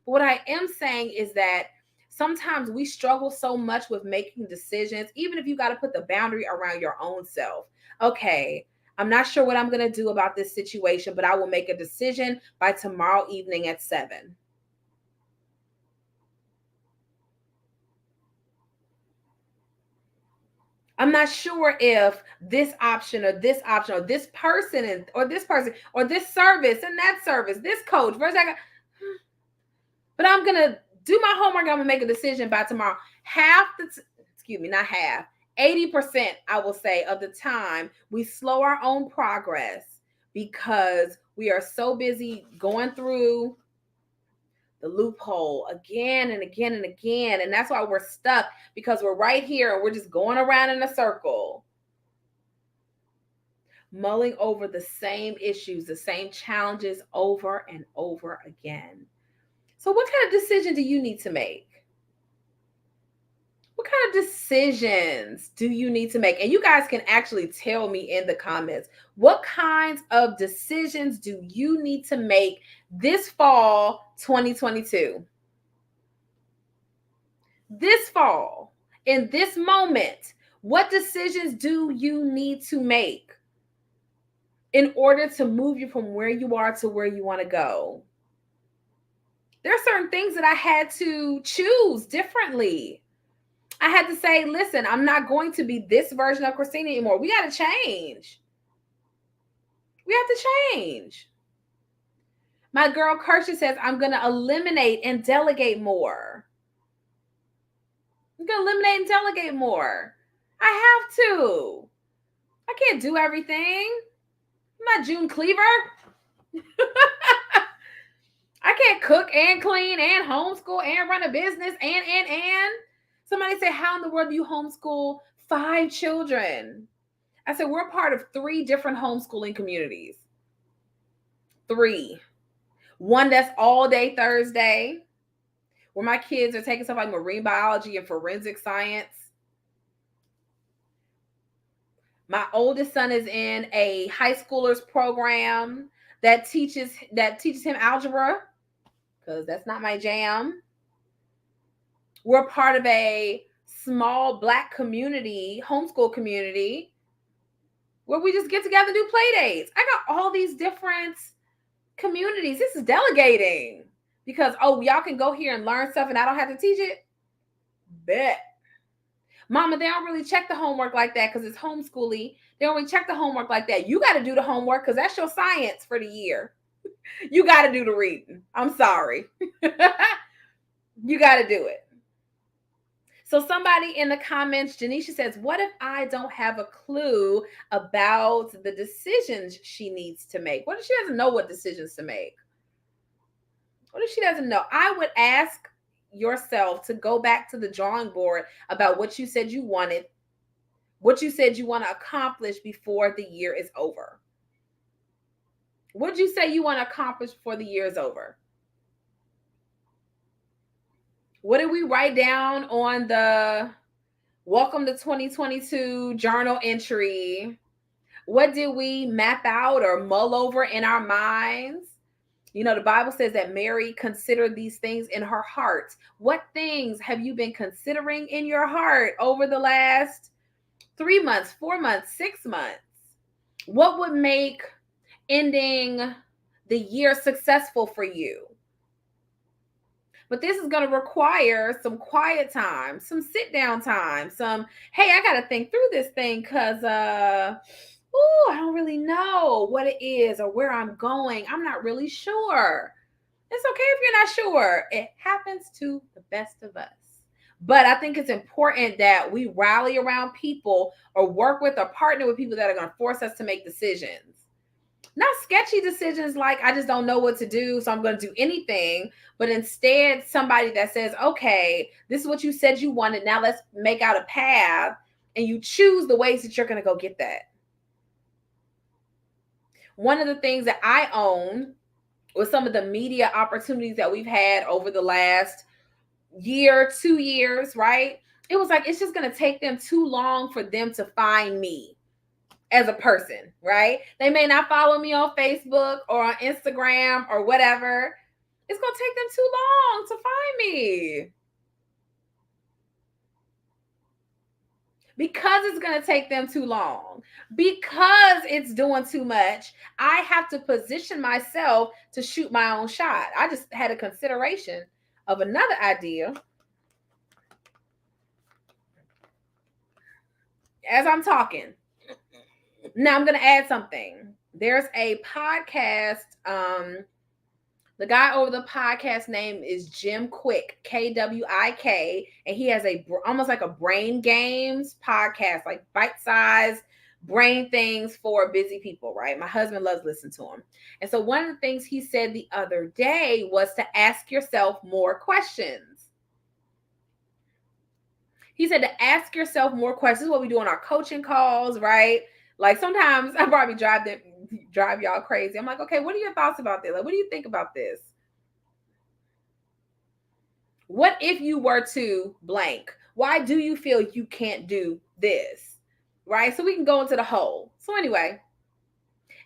But what I am saying is that sometimes we struggle so much with making decisions, even if you got to put the boundary around your own self. Okay, I'm not sure what I'm going to do about this situation, but I will make a decision by tomorrow evening at 7. I'm not sure if this option or this option or this person or this person or this service and that service, this coach, but I'm going to do my homework. I'm going to make a decision by tomorrow. Not half, 80%, I will say, of the time we slow our own progress because we are so busy going through the loophole again and again and again. And that's why we're stuck, because we're right here and we're just going around in a circle, mulling over the same issues, the same challenges over and over again. So what kind of decision do you need to make? What kind of decisions do you need to make? And you guys can actually tell me in the comments, what kinds of decisions do you need to make this fall 2022? This fall, in this moment, what decisions do you need to make in order to move you from where you are to where you want to go? There are certain things that I had to choose differently. I had to say, listen, I'm not going to be this version of Christina anymore. We got to change. We have to change. My girl Kirsty says, I'm going to eliminate and delegate more. I'm going to eliminate and delegate more. I have to. I can't do everything. I'm not June Cleaver. I cook and clean and homeschool and run a business and. Somebody said, how in the world do you homeschool 5 children? I said, we're part of 3 different homeschooling communities. 3. One that's all day Thursday, where my kids are taking stuff like marine biology and forensic science. My oldest son is in a high schoolers program that teaches him algebra, because that's not my jam. We're part of a small Black community, homeschool community, where we just get together and do play dates. I got all these different communities. This is delegating, because, oh, y'all can go here and learn stuff and I don't have to teach it. Bet. Mama, they don't really check the homework like that because it's homeschooling. They don't really check the homework like that. You got to do the homework because that's your science for the year. You got to do the reading. I'm sorry. You got to do it. So somebody in the comments, Janisha says, what if I don't have a clue about the decisions she needs to make? What if she doesn't know what decisions to make? What if she doesn't know? I would ask yourself to go back to the drawing board about what you said you wanted, what you said you want to accomplish before the year is over. What did you say you want to accomplish before the year is over? What did we write down on the Welcome to 2022 journal entry? What did we map out or mull over in our minds? You know, the Bible says that Mary considered these things in her heart. What things have you been considering in your heart over the last 3 months, 4 months, 6 months? What would make ending the year successful for you? But this is going to require some quiet time, some sit down time, some, hey, I got to think through this thing because, I don't really know what it is or where I'm going. I'm not really sure. It's okay if you're not sure. It happens to the best of us. But I think it's important that we rally around people or work with or partner with people that are going to force us to make decisions. Not sketchy decisions like I just don't know what to do, so I'm going to do anything. But instead, somebody that says, okay, this is what you said you wanted. Now let's make out a path. And you choose the ways that you're going to go get that. One of the things that I own was some of the media opportunities that we've had over the last year, 2 years, right? It was like, it's just going to take them too long for them to find me as a person, right? They may not follow me on Facebook or on Instagram or whatever. It's going to take them too long to find me. Because it's going to take them too long, because it's doing too much, I have to position myself to shoot my own shot. I just had a consideration of another idea as I'm talking. Now I'm going to add something. There's a podcast. The guy over the podcast name is Jim Quick, Kwik, and he has a almost like a brain games podcast, like bite-sized brain things for busy people, right? My husband loves listening to him. And so one of the things he said the other day was to ask yourself more questions. He said to ask yourself more questions. This is what we do on our coaching calls, right? Like sometimes I probably drive y'all crazy. I'm like, okay, what are your thoughts about this? Like, what do you think about this? What if you were to blank? Why do you feel you can't do this? Right? So we can go into the whole. So anyway,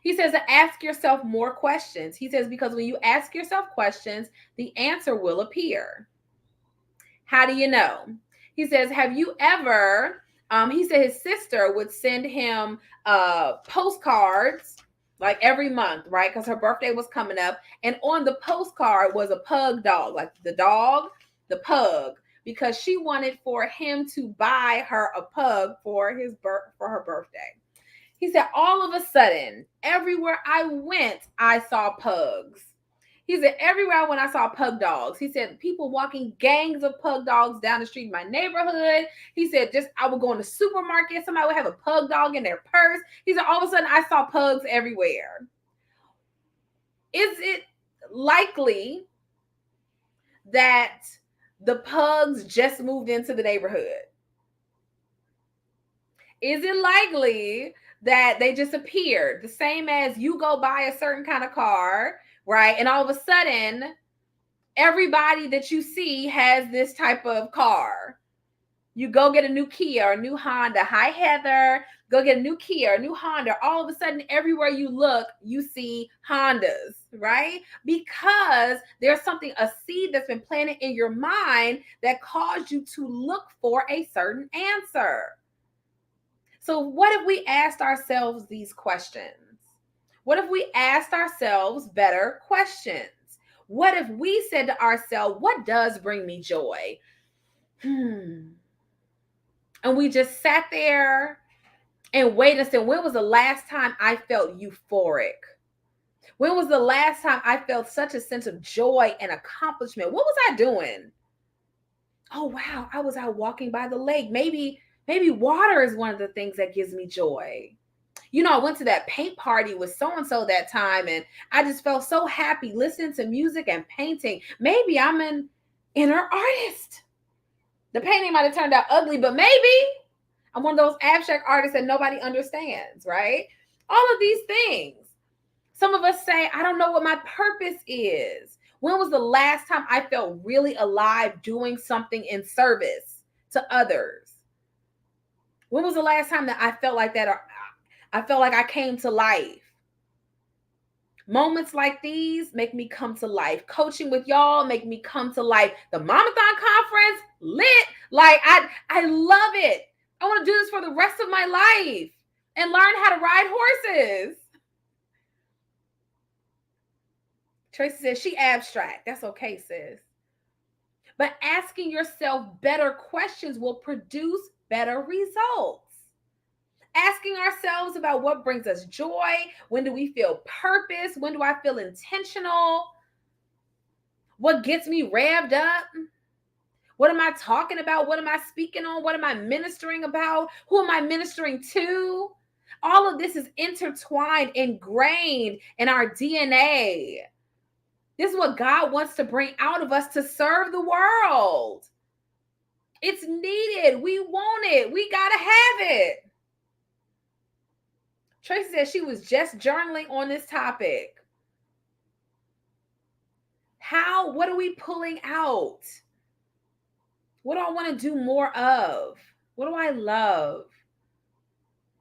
he says to ask yourself more questions. He says, because when you ask yourself questions, the answer will appear. How do you know? He says, have you ever, he said his sister would send him postcards like every month, right? Because her birthday was coming up. And on the postcard was a pug dog, like the dog, the pug, because she wanted for him to buy her a pug for her birthday. He said, all of a sudden, everywhere I went, I saw pugs. He said, everywhere when I saw pug dogs, he said, people walking gangs of pug dogs down the street in my neighborhood. He said, I would go in the supermarket. Somebody would have a pug dog in their purse. He said, all of a sudden I saw pugs everywhere. Is it likely that the pugs just moved into the neighborhood? Is it likely that they just appeared? The same as you go buy a certain kind of car, right? And all of a sudden, everybody that you see has this type of car. You go get a new Kia or a new Honda. Hi, Heather. Go get a new Kia or a new Honda. All of a sudden, everywhere you look, you see Hondas, right? Because there's something, a seed that's been planted in your mind that caused you to look for a certain answer. So what if we asked ourselves these questions? What if we asked ourselves better questions? What if we said to ourselves, what does bring me joy? And we just sat there and waited and said, when was the last time I felt euphoric? When was the last time I felt such a sense of joy and accomplishment? What was I doing? Oh, wow, I was out walking by the lake. Maybe water is one of the things that gives me joy. You know, I went to that paint party with so-and-so that time, and I just felt so happy listening to music and painting. Maybe I'm an inner artist. The painting might have turned out ugly, but maybe I'm one of those abstract artists that nobody understands, right? All of these things. Some of us say, I don't know what my purpose is. When was the last time I felt really alive doing something in service to others? When was the last time that I felt like that, or I felt like I came to life? Moments like these make me come to life. Coaching with y'all make me come to life. The Mamathon conference, lit. Like, I love it. I want to do this for the rest of my life and learn how to ride horses. Tracy says she abstract. That's okay, sis. But asking yourself better questions will produce better results. Asking ourselves about what brings us joy. When do we feel purpose? When do I feel intentional? What gets me revved up? What am I talking about? What am I speaking on? What am I ministering about? Who am I ministering to? All of this is intertwined, ingrained in our DNA. This is what God wants to bring out of us to serve the world. It's needed. We want it. We got to have it. Tracy said she was just journaling on this topic. What are we pulling out? What do I want to do more of? What do I love?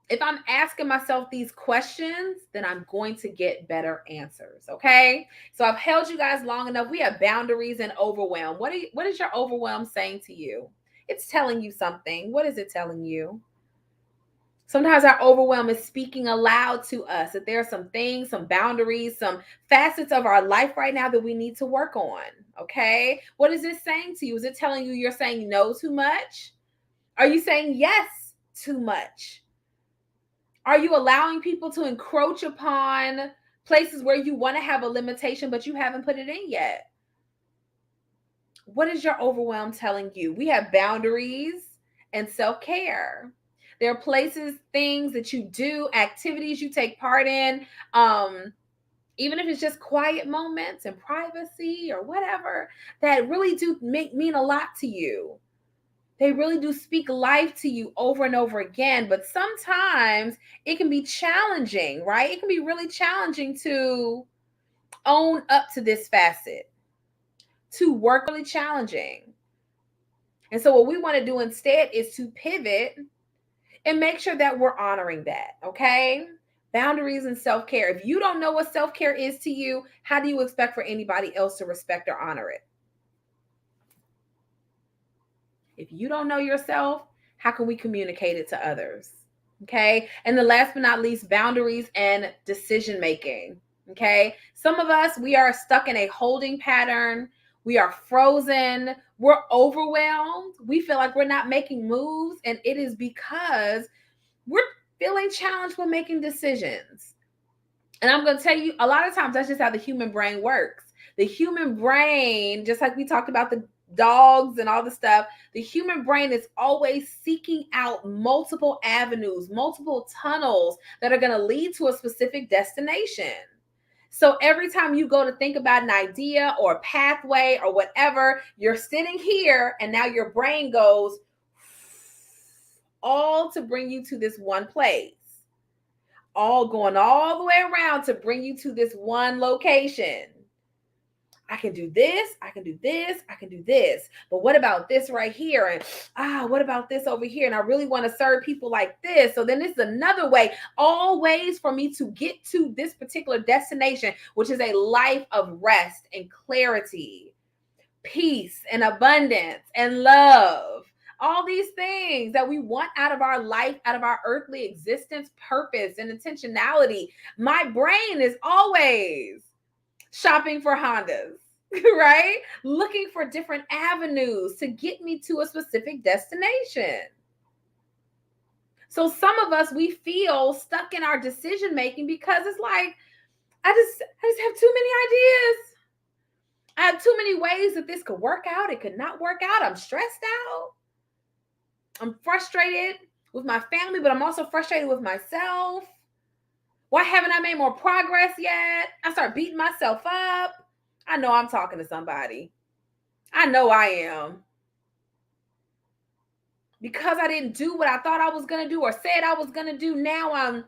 If I'm asking myself these questions, then I'm going to get better answers, okay? So I've held you guys long enough. We have boundaries and overwhelm. What is your overwhelm saying to you? It's telling you something. What is it telling you? Sometimes our overwhelm is speaking aloud to us that there are some things, some boundaries, some facets of our life right now that we need to work on, okay? What is it saying to you? Is it telling you you're saying no too much? Are you saying yes too much? Are you allowing people to encroach upon places where you want to have a limitation, but you haven't put it in yet? What is your overwhelm telling you? We have boundaries and self-care. There are places, things that you do, activities you take part in, even if it's just quiet moments and privacy or whatever, that really do mean a lot to you. They really do speak life to you over and over again, but sometimes it can be challenging, right? It can be really challenging to own up to this facet, to work really challenging. And so what we want to do instead is to pivot and make sure that we're honoring that, okay? Boundaries and self-care. If you don't know what self-care is to you, how do you expect for anybody else to respect or honor it? If you don't know yourself, how can we communicate it to others? Okay. And the last but not least, boundaries and decision making. Okay. Some of us, we are stuck in a holding pattern. We are frozen. We're overwhelmed. We feel like we're not making moves. And it is because we're feeling challenged with making decisions. And I'm going to tell you, a lot of times that's just how the human brain works. The human brain, just like we talked about the dogs and all the stuff, the human brain is always seeking out multiple avenues, multiple tunnels that are going to lead to a specific destination. So every time you go to think about an idea or a pathway or whatever, you're sitting here and now your brain goes all to bring you to this one place, all going all the way around to bring you to this one location. I can do this, I can do this, I can do this. But what about this right here? And what about this over here? And I really want to serve people like this. So then this is another way, all ways for me to get to this particular destination, which is a life of rest and clarity, peace and abundance and love. All these things that we want out of our life, out of our earthly existence, purpose and intentionality. My brain is always shopping for Hondas, right? Looking for different avenues to get me to a specific destination. So some of us, we feel stuck in our decision making because it's like, I just have too many ideas. I have too many ways that this could work out. It could not work out. I'm stressed out. I'm frustrated with my family, but I'm also frustrated with myself. Why haven't I made more progress yet? I start beating myself up. I know I'm talking to somebody. I know I am. Because I didn't do what I thought I was going to do or said I was going to do, now I'm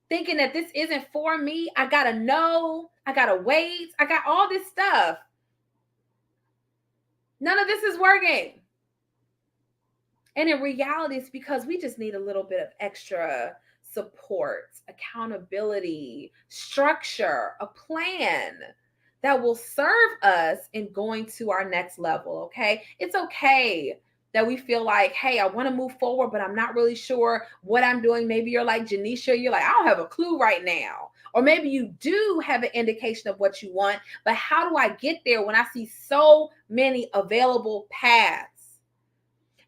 thinking that this isn't for me. I got to know. I got to wait. I got all this stuff. None of this is working. And in reality, it's because we just need a little bit of extra support, accountability, structure, a plan that will serve us in going to our next level, okay? It's okay that we feel like, hey, I want to move forward, but I'm not really sure what I'm doing. Maybe you're like Janisha, you're like, I don't have a clue right now. Or maybe you do have an indication of what you want, but how do I get there when I see so many available paths?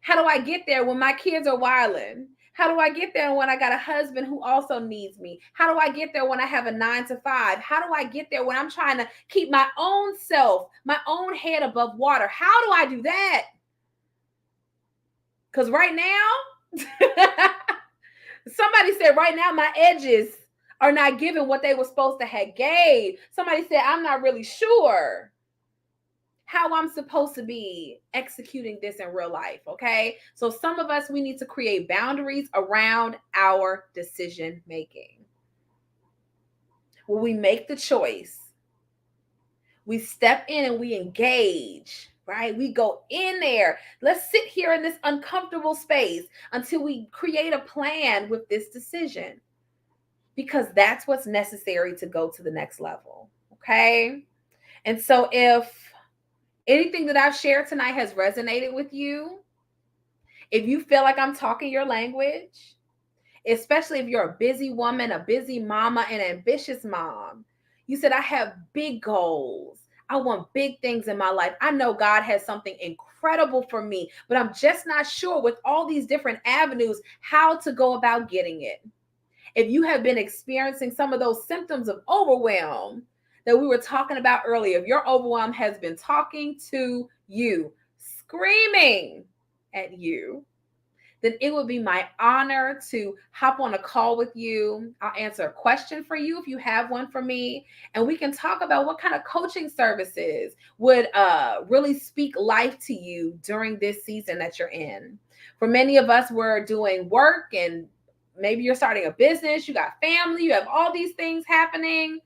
How do I get there when my kids are wilding? How do I get there when I got a husband who also needs me? How do I get there when I have a 9 to 5? How do I get there when I'm trying to keep my own self, my own head above water? How do I do that? Because right now, somebody said right now my edges are not giving what they were supposed to have gave. Somebody said I'm not really sure how I'm supposed to be executing this in real life, okay? So some of us, we need to create boundaries around our decision making. When we make the choice, we step in and we engage, right? We go in there. Let's sit here in this uncomfortable space until we create a plan with this decision, because that's what's necessary to go to the next level, okay? And so if anything that I've shared tonight has resonated with you, if you feel like I'm talking your language, especially if you're a busy woman, a busy mama, an ambitious mom, you said, I have big goals. I want big things in my life. I know God has something incredible for me, but I'm just not sure with all these different avenues how to go about getting it. If you have been experiencing some of those symptoms of overwhelm that we were talking about earlier, if your overwhelm has been talking to you, screaming at you, then it would be my honor to hop on a call with you. I'll answer a question for you if you have one for me, and we can talk about what kind of coaching services would really speak life to you during this season that you're in. For many of us, we're doing work, and maybe you're starting a business, you got family, you have all these things happening.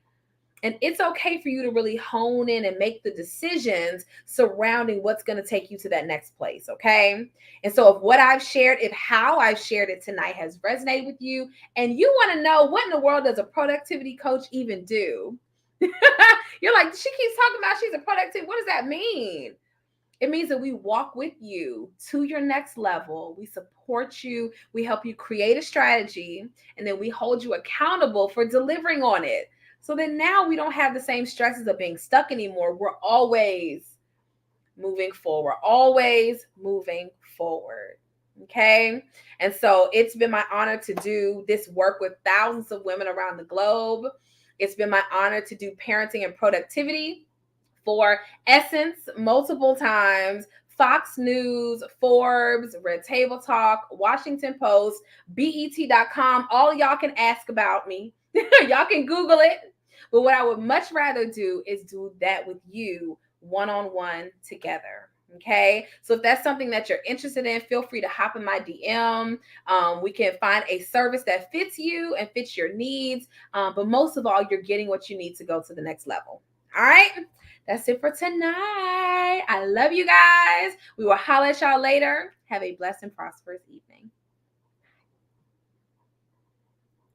And it's okay for you to really hone in and make the decisions surrounding what's going to take you to that next place, okay? And so if what I've shared, if how I've shared it tonight has resonated with you, and you want to know what in the world does a productivity coach even do? You're like, she keeps talking about she's a productivity. What does that mean? It means that we walk with you to your next level. We support you. We help you create a strategy, and then we hold you accountable for delivering on it. So then now we don't have the same stresses of being stuck anymore. We're always moving forward, always moving forward. Okay. And so it's been my honor to do this work with thousands of women around the globe. It's been my honor to do parenting and productivity for Essence multiple times, Fox News, Forbes, Red Table Talk, Washington Post, BET.com. All y'all can ask about me. Y'all can Google it. But what I would much rather do is do that with you one-on-one together. Okay, so if that's something that you're interested in, feel free to hop in my DM. We can find a service that fits you and fits your needs. But most of all, you're getting what you need to go to the next level. All right, that's it for tonight. I love you guys. We will holler at y'all later. Have a blessed and prosperous evening.